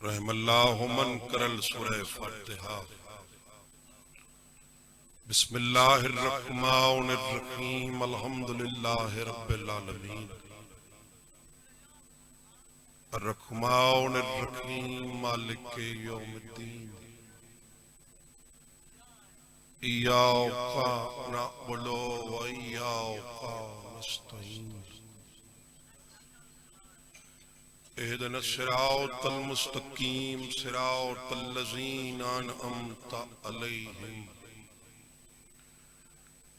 رحم اللہ من کرل سورہ فاتحہ بسم اللہ الرحمن الرحیم الحمدللہ رب العالمین الرحمن الرحیم مالک یوم الدین ایاک نعبد و ایاک نستعین اهدنا الصراط المستقیم صراط الذین انعمت علیہم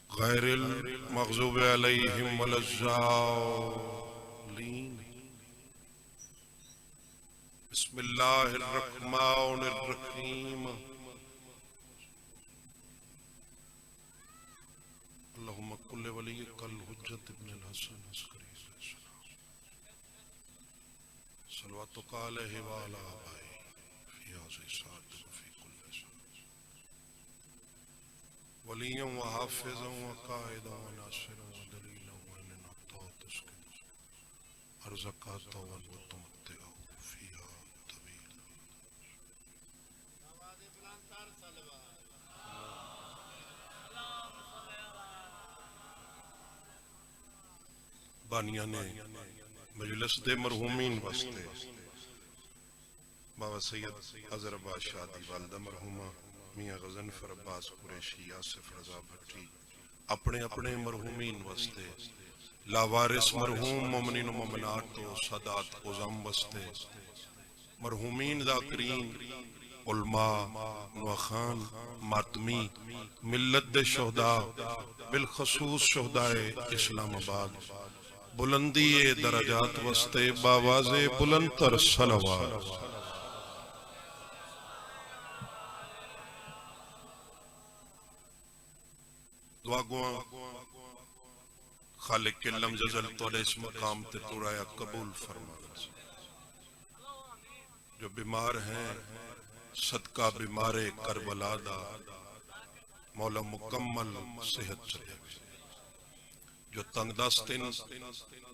غیر المغضوب علیہم ولا الضالین بسم اللہ الرحمن الرحیم اللہم کل ولیک الحجت ابن الحسن عسکری صلواتک علیہ وعلی آبائہ فی هذه الساعة وفی کل ساعة ولیا وحافظا وقائدا وناصرا ودلیلا وإننا تسکن ارزقات وتمتع فیہا طویلا بانیاں نے مجلس دے مرحومین واسطے بابا سید اظہر عباس شادی والدہ مرحومہ میاں غضنفر عباس قریشی آصف رضا بھٹی اپنے اپنے مرحومین واسطے لاوارث مرحوم مومنین و مومنات و سادات عظام واسطے مرحومین ذاکرین علماء نواخان ماتمی ملت دے شہداء بالخصوص شہداء اسلام آباد بلندی درجات وستے باواز بلند تر صلوات دعا گواں خالق کے لم جزل توڑے اس مقام تے توڑایا قبول فرمانا جو بیمار ہیں صدقہ بیمار کربلا دا مولا مکمل صحت چلے جو تنگ دستن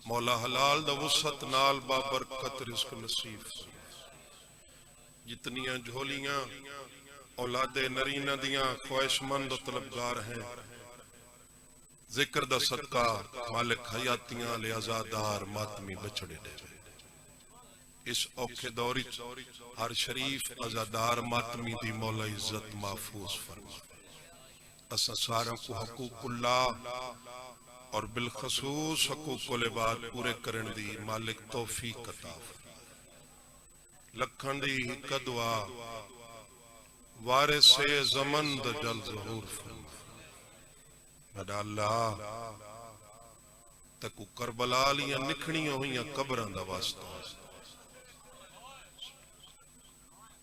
مولا حلال دا وسعت نال بابرکت رزق نصیب جتنیاں جھولیاں اولاد نرینہ دیاں خواہش مند و طلبگار ہیں ذکر دا صدقہ مالک حیاتیاں لے ازادار ماتمی بچڑے دے اس اوکھے دوری ہر شریف ازادار ماتمی دی مولا عزت محفوظ فرما اسا سارا کو حقوق اللہ اور بالخصوص حقوق العباد پورے کرن دی مالک توفیق عطا لکھن دی ہک دعا وارث زمن دا جل ظہور فرما بڑا اللہ تکو کربلا لیاں نکھنیاں ہوئیاں قبراں دا واسطہ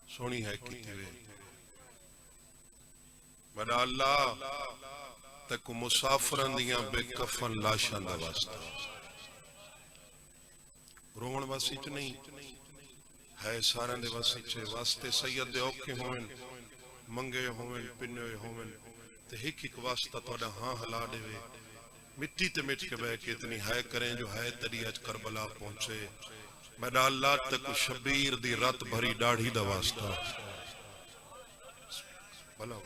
سونی ہے کیتے ہوئے بڑا اللہ تکو مسافران دیاں بے کفن لاشاں دا واسطہ رومن واسی چ نہیں ہے سارے دے واسی چ واسطے سید دے اوکھے ہوئن منگے ہوئن پنے ہوئن تے ہک ہک واسطہ توڑا ہاں ہلا دے وے مٹی تے مٹ کے بے کے اتنی ہے کریں جو ہے تری اج کربلا پہنچے میڈا اللہ تکو شبیر دی رات بھری ڈاڑھی دا واسطہ بھلا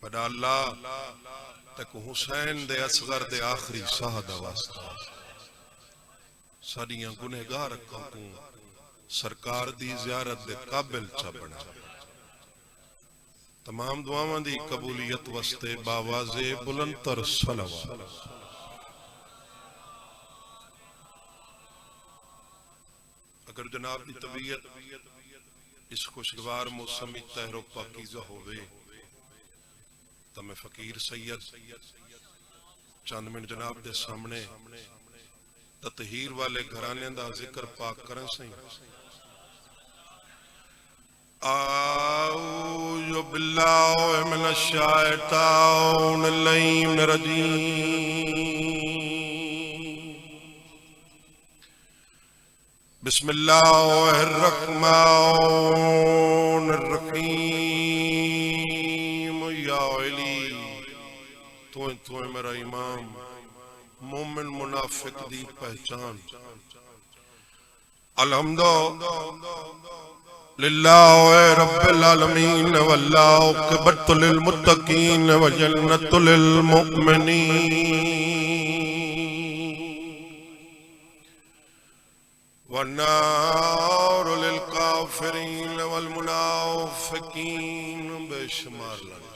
بڑا اللہ تک حسین دے اصغر دے آخری ساہ دا واسطہ ساڑیاں گنہگار کو سرکار دی زیارت دے قابل چا بنا تمام دعاواں دی قبولیت واسطے باواز بلند تر صلوات اگر جناب دی طبیعت اس خوشگوار موسمی تہر و پاکیزہ ہوئے تو میں فقیر سید چند منٹ جناب دے سامنے تطہیر والے گھرانے دا ذکر پاک کریں سہیں اعوذ باللہ من الشیطان اللعین الرجیم بسم اللہ الرحمن الرحیم یا علی تو میرا امام مومن منافق دی پہچان الحمد للہ رب العالمین واللہ اکبت للمتقین وجنت للمؤمنین والنار للکافرین والمنافقین بے شمار لنا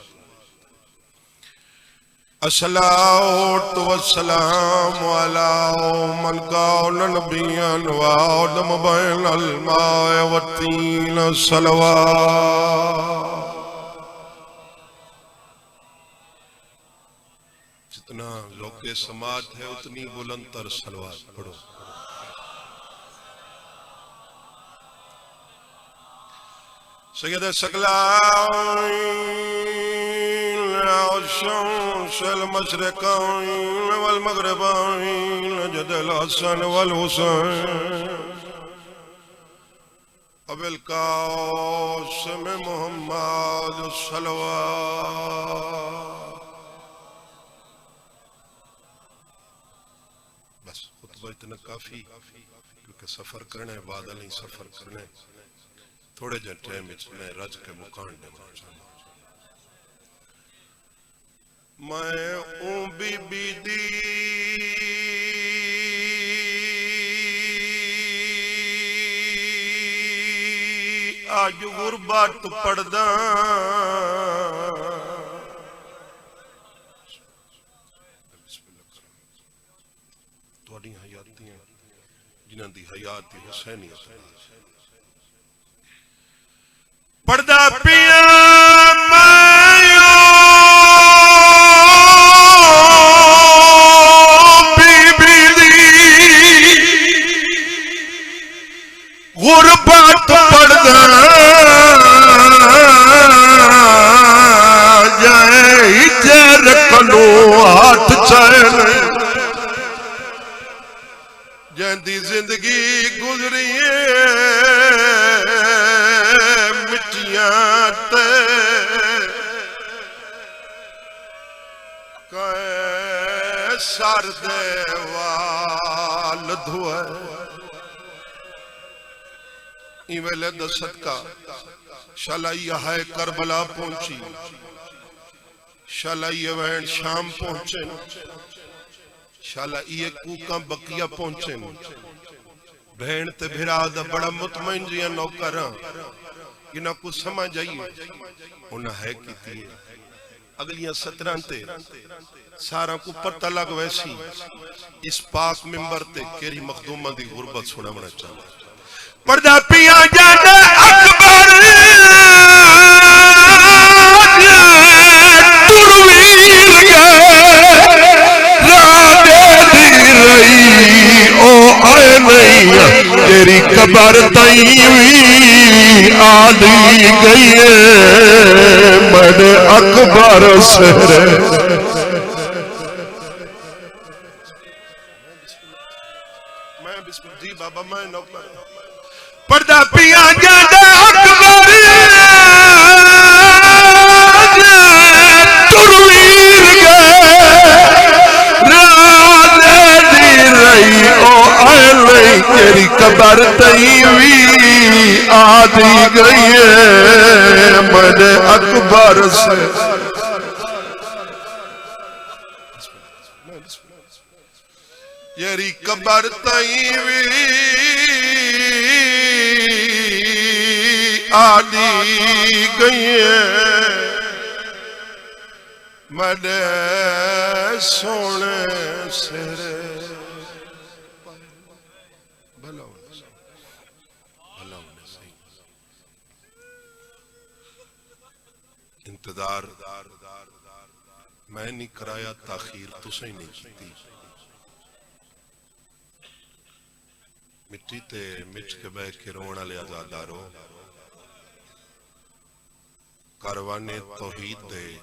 الصلاة والسلام على من كان نبيا وآدم بين الماء والطين صلوات جتنا ذوق سماعت ہے اتنی بلند تر صلوات پڑھو سید ثقلین الشمس المشرقین والمغربین جد الحسن والحسین ابو القاسم محمد صلوات بس خطبہ اتنا کافی کیونکہ سفر کرنے بعد نہیں سفر کرنے تھوڑے جن ٹائم میں رج کے مکان دے میں اون بی بی دی آج غربت پڑدا تھوڑی حیاتیاں جنہاں دی حیات دی حسینیت پردہ پیا غربت پردہ جائے جر کنو ہاتھ چین جہندی زندگی گزری مٹیاں تے سر دے وال دھوئے ایویلے دا صدقہ شالائی ہے کربلا پہنچی شالائی وین شام پہنچے شالائی کوکاں بقیہ پہنچے بہن تے بھرا دا بڑا مطمئن جیاں نوکراں انہاں کو سمجھ آئیے انہاں ہے کی تھی اگلیاں 17 تے سارا کو پتہ لگ ویسی اس پاک ممبر تے کیری مخدومہ دی غربت سنا منا چاہتا پردہ پیا جانا اکبر ترویر گئے رادے دی رہی او آئے نہیں تیری قبر تیوی آدھی گئی من اکبر سے میں بسم اللہ جی بابا میں نوکر پردہ پیا جانا اکبر ترویر گئے رادے دی رہی او آئے نہیں تیری قبر تیوی آدھی گئی من اکبر سے یری قبر تیوی آدھی گئی مدے سونے سرے بھلا ہونے سے انتظار میں نہیں کرایا تاخیر تو سے ہی نہیں کیتی مٹی تے مچ کے بے کے رونا لے آزادارو کاروان توحید دے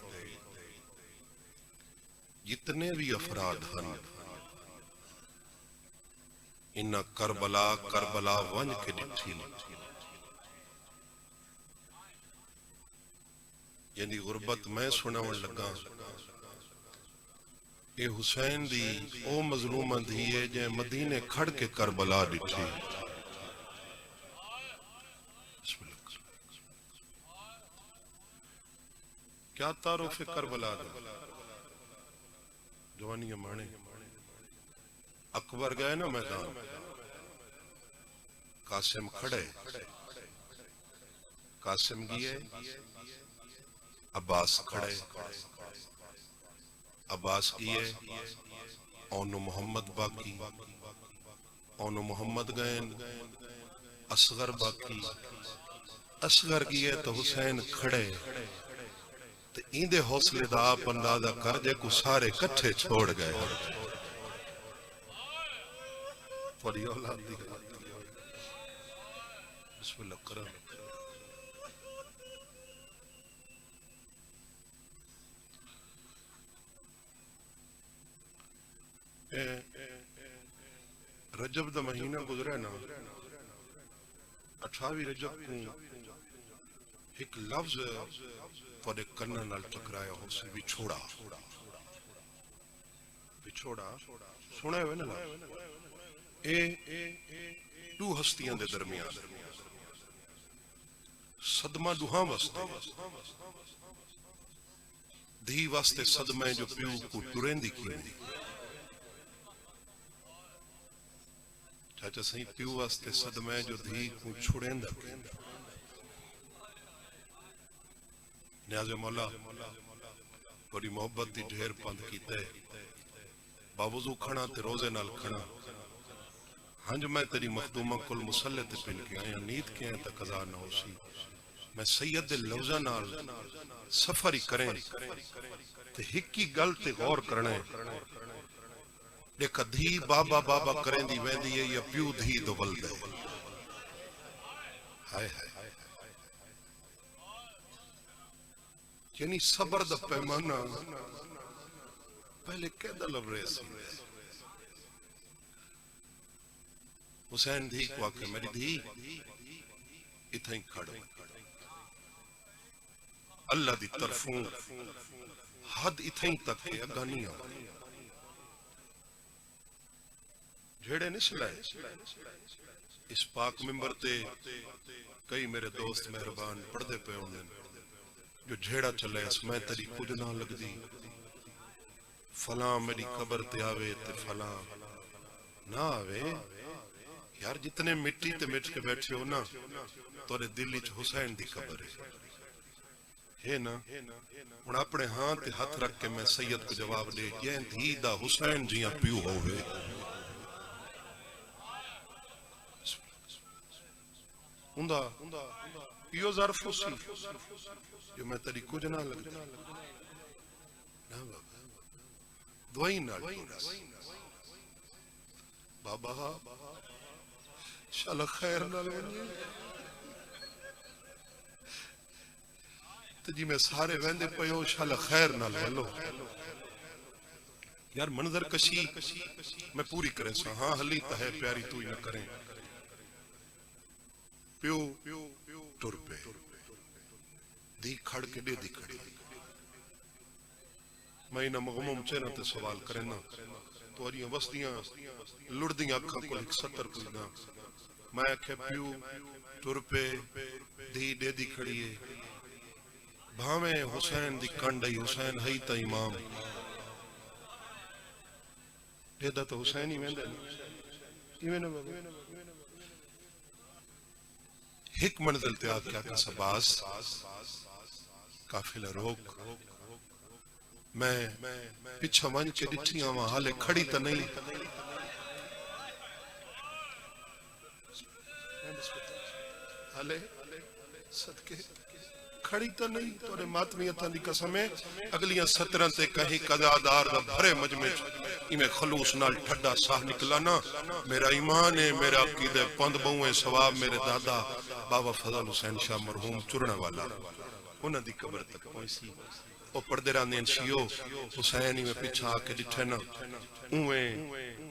جتنے بھی افراد ہن انہا کربلا ون کے ڈٹھی یعنی غربت میں سناون لگا اے حسین دی او مظلومہ دی ہے جے مدینے کھڑ کے کربلا ڈٹھی کیا تعارف کربلا دا جوانی مانے اکبر گئے نا میدان قاسم کھڑے قاسم گئے عباس کھڑے عباس گئے اونو محمد باقی اونو محمد گئن اصغر باقی اصغر گئے تو حسین کھڑے تو ایندے حوصلے دا آپ اندازہ کر جے کو سارے کٹھے چھوڑ گئے تھوڑی اولاد دی بسم اللہ کرم رجب دا مہینہ گزرے نا 28 رجب کو ایک لفظ تھوڑے کنن نال ٹکرایا ہو سے بچھوڑا بچھوڑا سنے ہوئے نا دو ہستیاں دے درمیان صدمہ دوہاں واسطے دھی واسطے صدمہ جو پیو کو ٹرین دی کی چاچا سہی پیو واسطے صدمہ جو دھی کو چھوڑین دا کی نیاز مولا بڑی محبت دی ڈھیر پند کیتے باوضو کھڑا تے روزے نال کھڑا ہنج میں تیری مخدومہ کل مسلح تے پن کے آیا نیت کے آیا تا قضا نہ ہو سی میں سید دے لفظہ نال سفری کریں تے ہکی گل تے غور کرنے دیکھا دھی بابا بابا کریں دی ویندی ہے یا پیو دھی دو بلد ہے ہائے ہائے یعنی صبر دا پیمانہ پہلے کہہ لب رہے سی حسین دھی کو آکے میری دھی اتھیں کھڑو اللہ دی طرفوں حد اتھیں تک ہے اگانیاں جھیڑے نسلائے اس پاک ممبر تے کئی میرے دوست مہربان پڑھ دے پہ انہیں جو جھیڑا چلے اس میں تری کچھ نہ لگ دی فلاں میری قبر تے آوے تے فلاں نہ آوے یار جتنے مٹی تے مٹ کے بیٹھے ہو نا تورے دلی چ حسین دی قبر ہے نا ان اپنے ہاں تے ہاتھ رکھ کے میں سید کو جواب دے یہ دھی دا حسین جیاں پیو ہوئے ہوندا یہ ظرف سی جو میں تیری کچھ نہ لگ دا نا بابا دوائی نال بابا شاءاللہ خیر نال ونی تو جی میں سارے ویندے پیو شاءاللہ خیر نال ولو یار منظر کشی میں پوری کریں سا ہاں حلی تہے پیاری تو ہی نہ کریں پیو ٹر پہ دی کھڑ کے دے دی کھڑی میں انہا مغموم چینا تے سوال کریں نا تو اریاں وستیاں لڑدیاں اکھاں کو ایک ستر کوئی نا میں کہ پیو ٹر پہ دی دے دی کھڑی ہے بھامیں حسین دی کنڈائی حسین ہی تا امام دے دا تو حسین ہی ویندے ایک منزل تے آگ کیا کہ سباز قافلہ روک میں پچھا من کے ڈٹھیاں وہاں حالے کھڑی تا نہیں حالے صدقے کھڑی تا نہیں توڑے ماتمیتاں دی قسمیں اگلیاں 17 تے کہیں قضادار دا بھرے مجمع میں خلوص نال ٹھڈا ساہ نکلانا میرا ایمان ہے میرا عقیدہ پند بہویں ثواب میرے دادا بابا فضل حسین شاہ مرحوم چرنا والا انہاں دی قبر تک پہنچی او پردے راندین شیو حسین ہی میں پیچھا آکے ڈٹھے نا اویں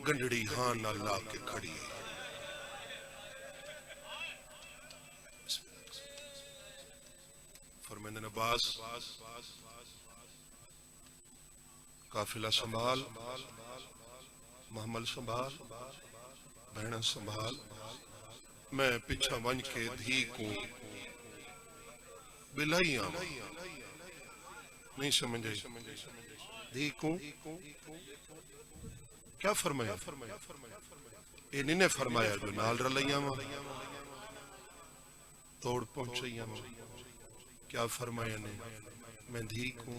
گنڈڑی ہاں نہ لا کے کھڑی فرمیندن عباس قافلہ سنبھال محمل سنبھال بہنہ سنبھال میں پچھا ون کے دھی کو بلائی آماں نہیں سمجھ آئی؟ دھی کو کیا فرمایا؟ یہ نہیں نے فرمایا جو نال رلیاں ماں توڑ پہنچیاں ماں. کیا فرمایا نے؟ میں دھی کو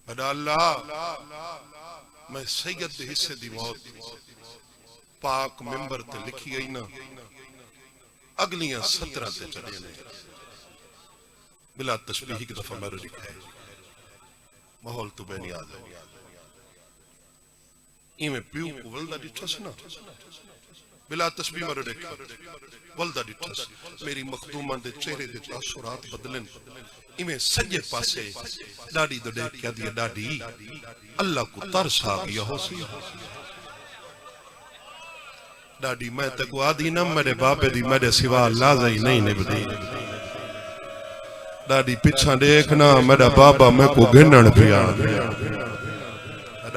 بڑا اللہ میں سید دے حصے دی موت پاک ممبر تے لکھی گئی نا اگلیاں 17 تے چڑھے نے بلا تشبیہ کی دفعہ میں لکھا ہے ماحول تو بے نیاز ہے ایمیں پیو کو ولدہ ڈٹھس نا بلا تشبیہ میں لکھا ولدہ ڈٹھس میری مخدومہ دے چہرے دے تاثرات بدلن ایمیں سجے پاسے ڈاڑی دو دیکھ کیا دیا ڈاڑی اللہ کو ترس آگیا ہو سی ڈاڑی میں تکو آدھی نا میرے باپے دی میرے سوا اللہ زی نہیں نبدی ڈاڑی پچھا دیکھنا میرا بابا میں کو گھنن پیا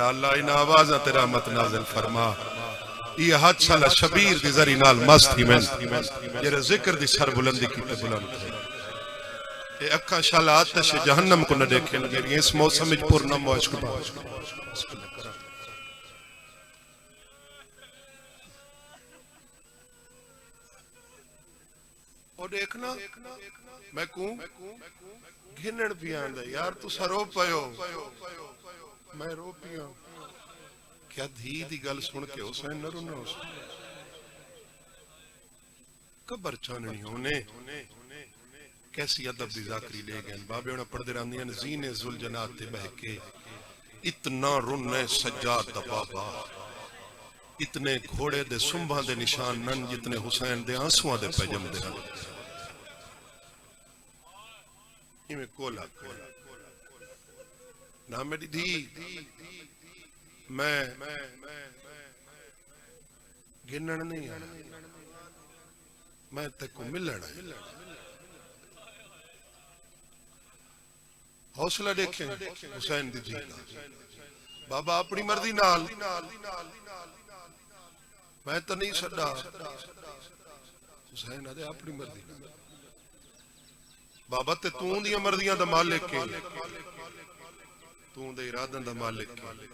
اللہ انہ آوازہ تیرا مت نازل فرما یہ حد سالہ شبیر دی ذری نال مست ہی میں یہ ذکر دی سر بلندی کی تے بلند ہے اے اکھا شالہ آتش جہنم کو نہ دیکھیں گے اس موسم اج پر نمو عشق با اور دیکھنا میں کوں گھنن بھی آندہ یار تو سا رو پہو میں رو پیا کیا دھی دی گل سن کے حسین نہ رونا حسین کبر چاننی ہونے کیسی عدب دی ذاکری لے گئے بابے انہاں پڑھ دے راندیاں زین ذل جنات تے بہکے اتنا رن سجاد دا بابا اتنے گھوڑے دے سنبھاں دے نشان نن جتنے حسین دے آنسواں دے پیجم دے ہن یہ میں کولا نہ میری دھی میں گنن نہیں آیا میں تے کو ملن آیا حوصلہ دیکھیں حسین دی جیتا بابا اپنی مرضی نال میں تو نہیں سڈا حسین آدھے اپنی مرضی نال بابا تے توں دیا مرضیاں دا مالک کے توں دے ارادن دا مالک کے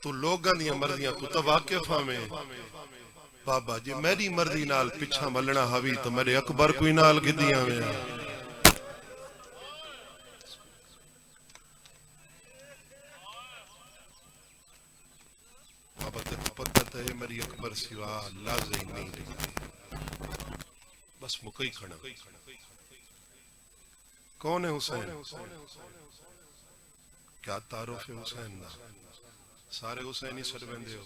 تو لوگاں دیا مرضیاں تو واقف ہمیں بابا جی میری مرضی نال پچھا ملنا ہوئی تو میرے اکبر کوئی نال گدیاں میں بابا تے پتہ ہے میری اکبر سوا لازم نہیں رہی بس مکئی کھڑا کون ہے حسین کیا تعارف ہے حسین دا سارے حسین ہی سڑ بندے ہو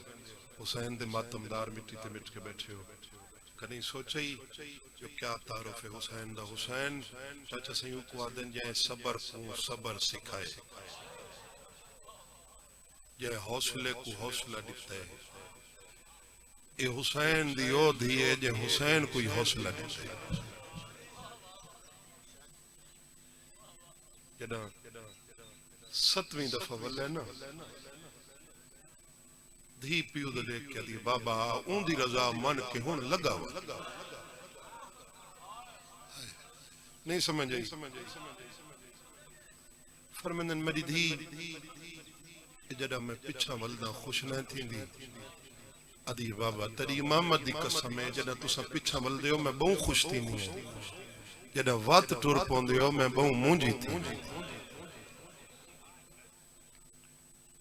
حسین دے ماتمدار مٹی تے مٹ کے بیٹھے ہو کنی سوچے ہی جو کیا تعارف ہے حسین دا حسین چاچا سیوں کو آدن جائے صبر کو صبر سکھائے جائے حوصلے کو حوصلہ دیتا ہے اے حسین دی او دیئے جائے حسین کوئی حوصلہ دیتا ہے جدہ 7ویں دفعہ والے نا دھی پیو دے دیکھ کیا دیئے بابا اون دی رضا من کے ہون لگا ہوا نہیں سمجھ آئی فرمندن میری دھی جدہ میں پچھا والدہ خوش نہ تھی دی ادھی بابا تری امامت دی قسم ہے جدہ تسا پچھا والدے ہو میں بہوں خوش تھی نہیں جدہ وات ٹور پوندے ہو میں بہوں مونجی تھی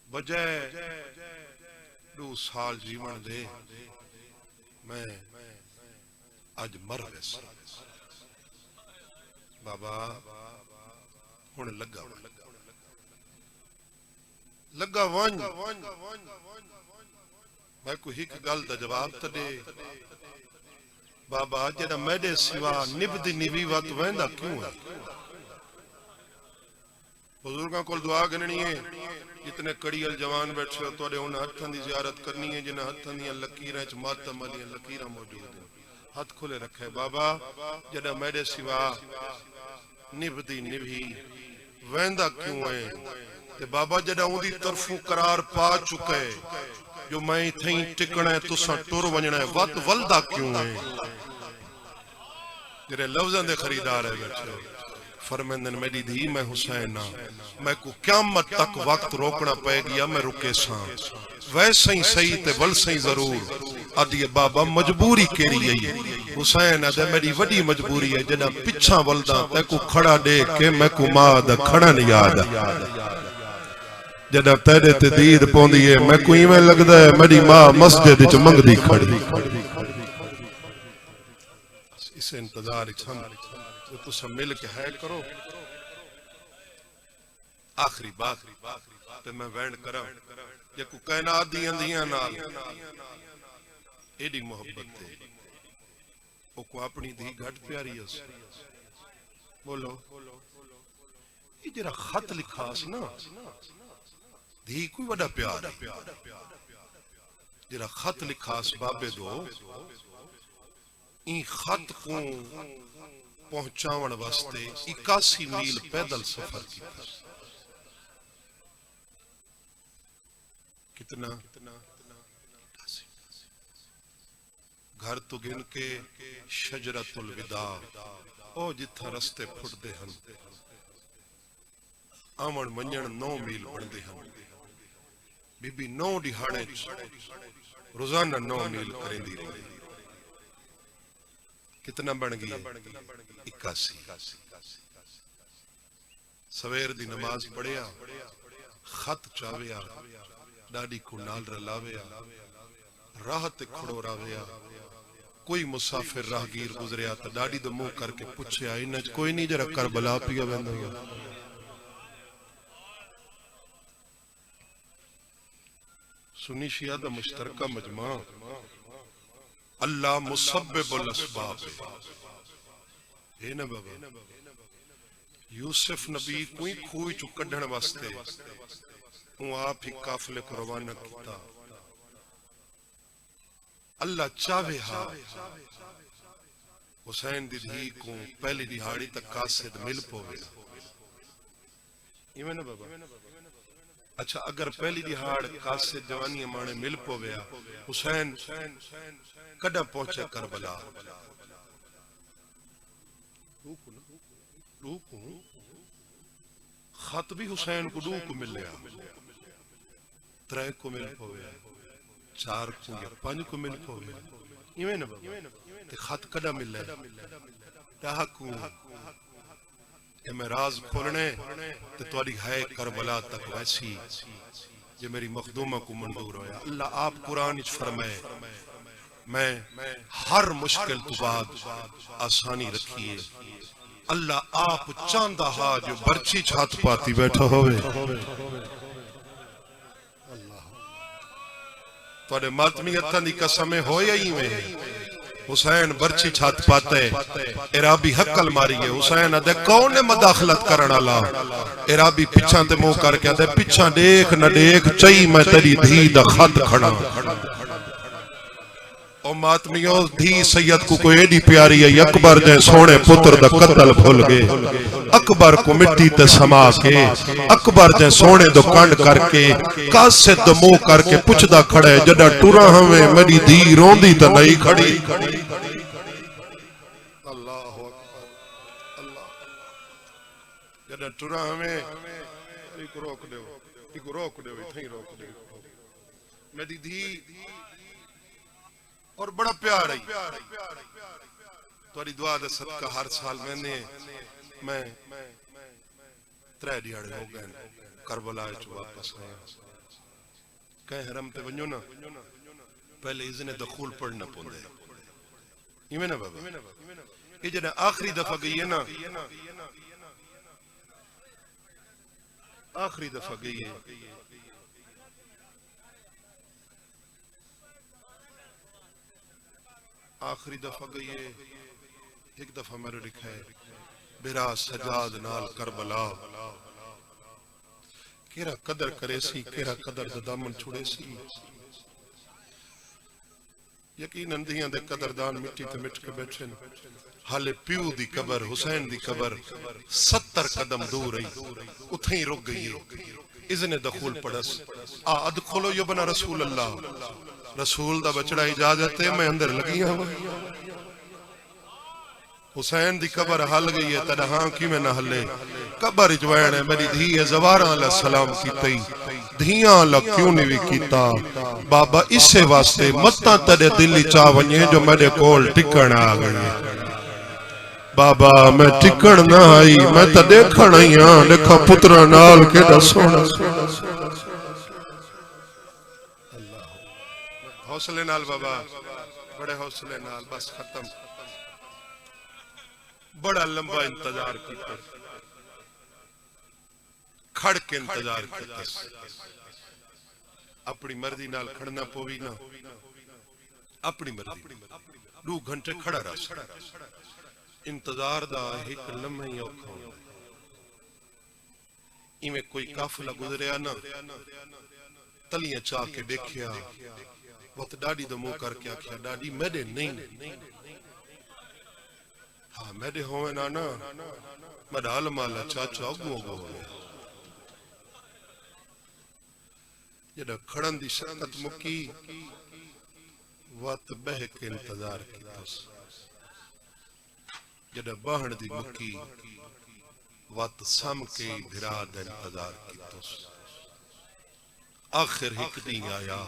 بجائے 2 سال جیون دے میں آج مر ویس بابا ہون لگا وان میں کو ہی گل دا جواب تا دے بابا جدہ میڈے سوا نبدی نبی وقت ویندہ کیوں ہے بزرگاں کول دعا گننی ہے جتنے کڑیل جوان بیٹھے ہو توڑے انہیں ہتھاں دی زیارت کرنی ہے جنہیں ہتھاں دی لکیریں چھ ماتم علی لکیریں موجود ہیں ہتھ کھلے رکھے بابا جدہ میڈے سوا نبدی نبی ویندہ کیوں ہے تے بابا جدہ ان دی طرفوں قرار پا چکے جو میں تھیں ٹکنے تو سا ٹور ونجنے وقت والدہ کیوں ہے جرے لفظاں دے خریدار ہے بیٹھے فرمیندن میری دھی میں حسین میں کو قیامت تک وقت روکنا پے گیا میں رکے ساں ویسے ہی صحیح تے ولسے ہی ضرور آدھی بابا مجبوری کیری ہے حسین آدھے میری وڈی مجبوری ہے جنہ پچھا ولدہ تے کو کھڑا دے کے میں کو ماں دا کھڑا نہیں آدھا جنہ تیرے تے دید پوندی ہے میں کو ایمیں لگ دا ہے میری ماں مسجد جو منگ دی کھڑی اسے انتظار اچھان جو تو سب مل کے ہے کرو آخری بات تے میں وینڈ کرا یہ کو کائنات دیاں نال ایڈی محبت تے وہ کو اپنی دی گھٹ پیاری ہے بولو یہ جرا خط لکھاس نا دی کوئی وڈا پیار ہے جرا خط لکھاس بابے دو این خط کو پہنچاون واسطے 81 میل پیدل سفر کیا کتنا گھر تو گن کے شجرت الوداع او جتھا رستے پھٹ دے ہن آمن منجن 9 میل بڑھ دے ہن بی بی 9 دہاڑے روزانہ 9 میل کریں دی رہی کتنا بن گئی 81 سویر دی نماز پڑھیا خط چاویا ڈاڈی کو نال رلاویا راہ تے کھڑو راویا کوئی مسافر راہگیر گزریا تا ڈاڈی دو منہ کر کے پوچھے آئی نج کوئی نہیں جرا کربلا پیا بندہ گیا سنی شیعہ دا مشترکہ مجمع اللہ مسبب الاسباب ہے نا بابا یوسف نبی کوئی کھوئی چو کڈھن واسطے وہ آپ ہی قافلے کو روانہ کیتا اللہ چاہے ہاں حسین دی دھی کو پہلی دہاڑی تک قاصد مل پوے یہ میں نا بابا اچھا اگر پہلی دہاڑ قاصد جوانی مانے مل پوے حسین کڈا پہنچے کربلا خط بھی حسین کو 2 کو مل لیا 3 کو مل پوے 4 کو یا 5 کو مل پوے یہ نا تے خط کڈا مل لیا ڈاہ کو کہ میں راز کھولنے تے توڑی ہے کربلا تک ویسی یہ میری مخدومہ کو منظور ہویا اللہ آپ قرآن اچھ فرمائے میں ہر مشکل تو بعد آسانی رکھیے اللہ آپ چاندہ ہا جو برچی چھات پاتی بیٹھا ہوئے توڑے ماتمیتاں دی قسمیں ہویا ہی میں حسین برچی چھات پاتے عرابی حقل ماری ہے حسین ادھے کون نے مداخلت کرنا لا عرابی پچھان تے منہ کر کے ادھے پچھان دیکھ نہ دیکھ چاہی میں تیری دھی دا خط کھڑا او ماتمیوں دھی سید کو کوئی ایڈی پیاری ہے اکبر جائیں سونے پتر دا قتل بھول گئے اکبر کو مٹی تے سما کے اکبر جائیں سونے دو کانڈ کر کے قاصد دو منہ کر کے پچھ دا کھڑے جڑا ٹورا ہمیں میری دھی روندی تا نہیں کھڑی اللہ اکبر اللہ جڑا ٹورا ہمیں ایک روک دے میری دھی اور بڑا پیار ہے توڑی دعا دے صدقہ ہر سال میں 3 دیاڑے ہو گئے کربلا چو واپس آیا کہیں حرم تے ونجو نا پہلے اذن دخول پڑھنا پوندے یہ میں نا بابا یہ جنہ آخری دفعہ گئی ہے نا آخری دفعہ گئی ہے آخری دفعہ گئی ہے ایک دفعہ میرے لکھا ہے بیرا سجاد نال کربلا کیرا قدر کرے سی کیرا قدر دامن چھوڑے سی یقین اندیاں دے قدردان مٹی تے مٹ کے بیٹھے حالے پیو دی قبر حسین دی قبر 70 قدم دور رہی اتھیں رک گئی ہے اذن دخول پڑس ادخلو یبنا رسول اللہ رسول دا بچڑا اجازت ہے میں اندر لگی ہوں حسین دی قبر حل گئی ہے تڑا ہاں کی میں نہ حلے قبر جوائن ہے میری دھی ہے زوارہ علیہ السلام کی تی دھیاں اللہ کیوں نہیں بھی کیتا بابا اس سے واسطے متہ تڑے دلی چاہ ونیے جو میرے کول ٹکن آ گئی بابا میں ٹکن نہ آئی میں تا دیکھن آئی ہاں دیکھا پترہ نال کے دا سونا حوصلے نال بابا بڑے حوصلے نال بس ختم بڑا لمبا انتظار کیتا کھڑ کے انتظار کیتا اپنی مرضی نال کھڑنا پوی نا اپنی مرضی 2 گھنٹے کھڑا رہا انتظار دا ایک لمحہ ہی اوکھا ہوں ایمیں کوئی قافلہ گزریا نا تلیاں چاہ کے دیکھیا وقت ڈاڈی دا منہ کر کے آکھیا ڈاڈی میرے نہیں ہاں میرے ہوئے نا میرا علم آلہ چاچا اگو ہوئے جڑا کھڑن دی شرکت مکی وقت بہ کے انتظار کی تس جڑا باہن دی مکی وقت سم کے بھرا دا انتظار کی تس آخر ہک دی آیا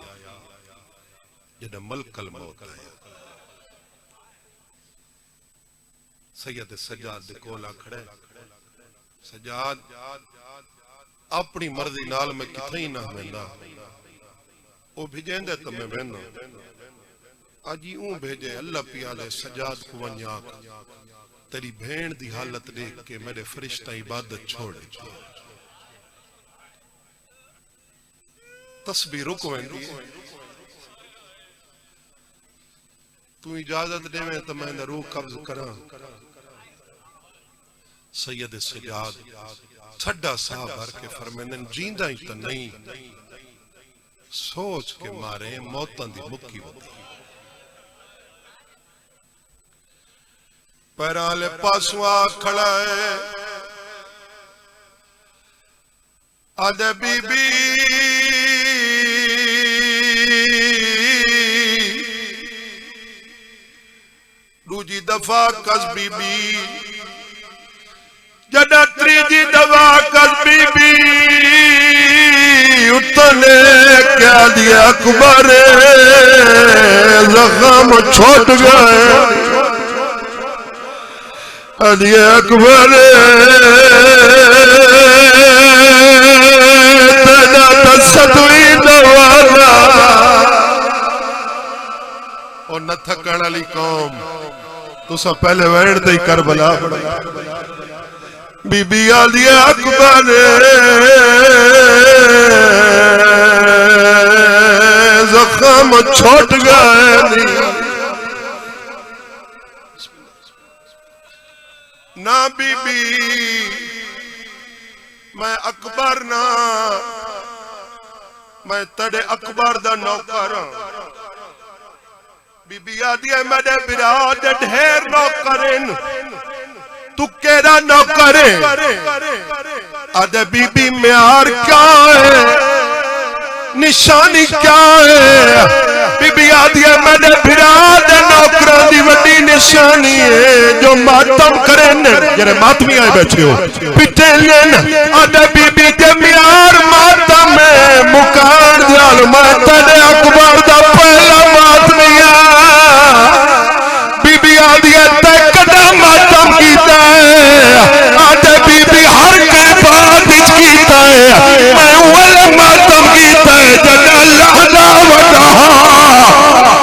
جڑا ملک الموت آیا سید سجاد دے کولا کھڑے سجاد اپنی مرضی نال میں کتھائی نہ ہوئندا وہ بھیجیں دے تو میں بہنا آجی اون بھیجے اللہ پیالے سجاد کو ونیاک تیری بھین دی حالت دیکھ کے میرے فرشتہ عبادت چھوڑے تسبیح رکویں دی تو اجازت دے میں تو میں نے روح قبض کرا سید سجاد چھڑا صاحب بھر کے فرمینن جیندہ ہی تو نہیں سوچ کے مارے موتاں دی مکی ہوتی پیرالے پاسوں آ کھڑا ہے آدھے بی بی دوجی دفعہ کس بی بی جڑا تریجی دفعہ کس بی بی اتنے کیا دیا اکبر زخم چھوٹ گئے علی اکبر تینا تصدوی دوانا اور نہ تھکن علی قوم تو سب پہلے ویڑ دے کربلا بی بی علی اکبر زخم چھوٹ گئے نا بی بی میں اکبر نا میں تڑے اکبر دا نوکر بی بی آدھی ہے میرے براد ڈھیر نوکرن تو کیڑا نوکرن آدھے بی بی میار کیا ہے نشانی کیا ہے بی بی آدھی ہے میرے براد نوکران دی وڈی نشانی ہے جو ماتم کرن جنہیں ماتمی آئے بیٹھے ہو پیٹے لین آدھے بی بی کے میار ماتم ہے مکان دیال میں تیرے اکبر دا پہلا ماتمی بی بی آدھی ہے تے کدا ماتم کیتا ہے آدھے بی بی ہر کے بات کیتا ہے میں اوہ ماتم کیتا ہے جد اللہ دا وڈا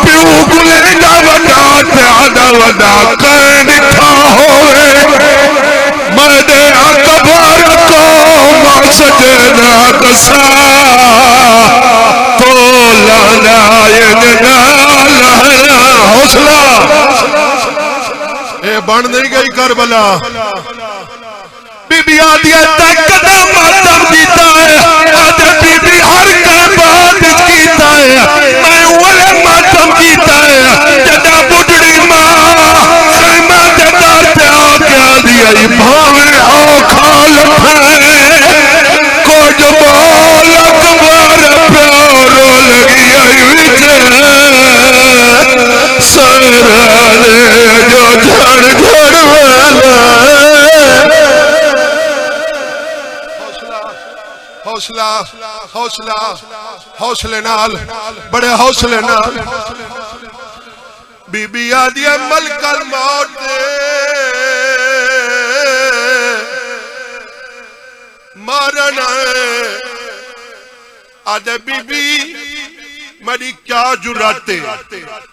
پیو گلے دا وڈا تیادہ وڈا کرن تھا ہوئے میرے اکبر کو مسجدہ کسا تو لانا حوصلہ اے بڑھ نہیں گئی کربلا بی بی آدھی ہے تکتا ماتم کیتا ہے آدھے بی بی ہر کا بات کیتا ہے میں اوہ ماتم کیتا ہے جدا بڑھڑی ماں خیمہ جدا پہ آگیا دیا ہی بھاوے آنکھا لکھائے کو جو بول اکبر پیارو لگی آئی وچے سرانے جو جھڑ جھڑ حوصلہ حوصلے نال بڑے حوصلے نال بی بی آدھی ملک الموت مارنا آدھے بی بی میری کیا جرات ہے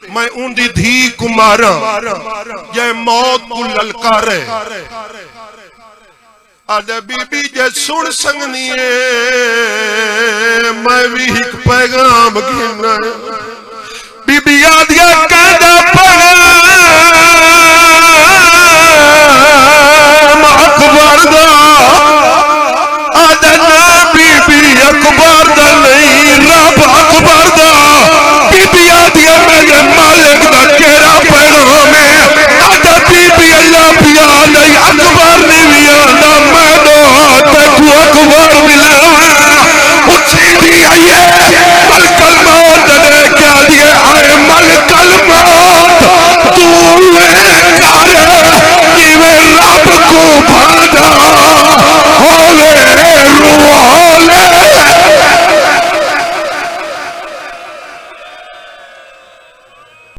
میں ان دی دھی کو مارا یہ موت کو للکارے آدھے بی بی جے سن سنگنی ہے میں بھی ایک پیغام گھنا بی بی آدھیا